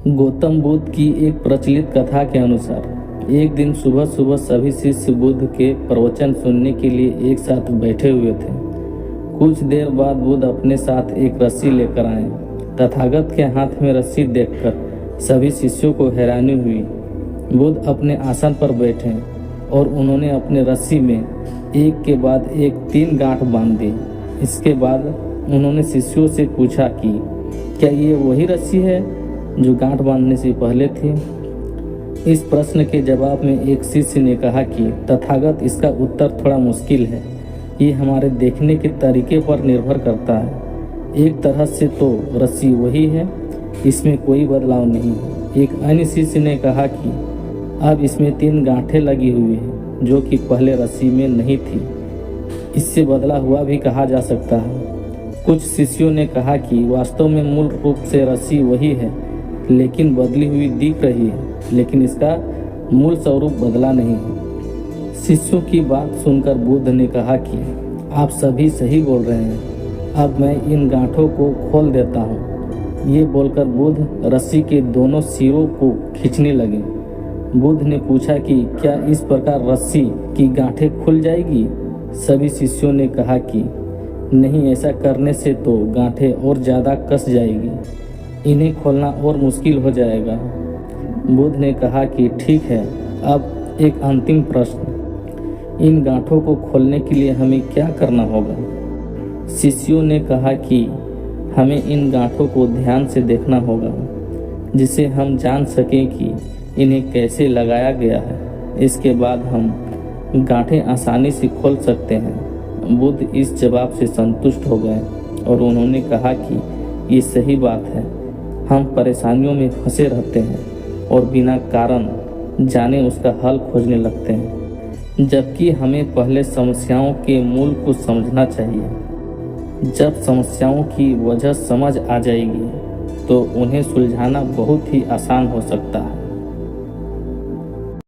गौतम बुद्ध की एक प्रचलित कथा के अनुसार एक दिन सुबह सुबह सभी शिष्य बुद्ध के प्रवचन सुनने के लिए एक साथ बैठे हुए थे। कुछ देर बाद बुद्ध अपने साथ एक रस्सी लेकर आए। तथागत के हाथ में रस्सी देखकर सभी शिष्यों को हैरानी हुई। बुद्ध अपने आसन पर बैठे और उन्होंने अपने रस्सी में एक के बाद एक 3 गांठ बांध दी। इसके बाद उन्होंने शिष्यों से पूछा कि क्या ये वही रस्सी है जो गांठ बांधने से पहले थी। इस प्रश्न के जवाब में एक शिष्य ने कहा कि तथागत, इसका उत्तर थोड़ा मुश्किल है। ये हमारे देखने के तरीके पर निर्भर करता है। एक तरह से तो रस्सी वही है, इसमें कोई बदलाव नहीं है। एक अन्य शिष्य ने कहा कि अब इसमें 3 गांठें लगी हुई हैं जो कि पहले रस्सी में नहीं थी। इससे बदला हुआ भी कहा जा सकता है। कुछ शिष्यों ने कहा कि वास्तव में मूल रूप से रस्सी वही है, लेकिन बदली हुई दिख रही है, लेकिन इसका मूल स्वरूप बदला नहीं है। शिष्यों की बात सुनकर बुद्ध ने कहा कि आप सभी सही बोल रहे हैं, अब मैं इन गांठों को खोल देता हूँ। ये बोलकर बुद्ध रस्सी के दोनों सिरों को खींचने लगे। बुद्ध ने पूछा कि क्या इस प्रकार रस्सी की गांठें खुल जाएगी। सभी शिष्यों ने कहा कि नहीं, ऐसा करने से तो गांठें और ज़्यादा कस जाएगी, इन्हें खोलना और मुश्किल हो जाएगा। बुद्ध ने कहा कि ठीक है, अब एक अंतिम प्रश्न, इन गांठों को खोलने के लिए हमें क्या करना होगा। शिष्यों ने कहा कि हमें इन गांठों को ध्यान से देखना होगा, जिससे हम जान सकें कि इन्हें कैसे लगाया गया है। इसके बाद हम गांठें आसानी से खोल सकते हैं। बुद्ध इस जवाब से संतुष्ट हो गए और उन्होंने कहा कि ये सही बात है। हम परेशानियों में फंसे रहते हैं और बिना कारण जाने उसका हल खोजने लगते हैं, जबकि हमें पहले समस्याओं के मूल को समझना चाहिए। जब समस्याओं की वजह समझ आ जाएगी तो उन्हें सुलझाना बहुत ही आसान हो सकता है।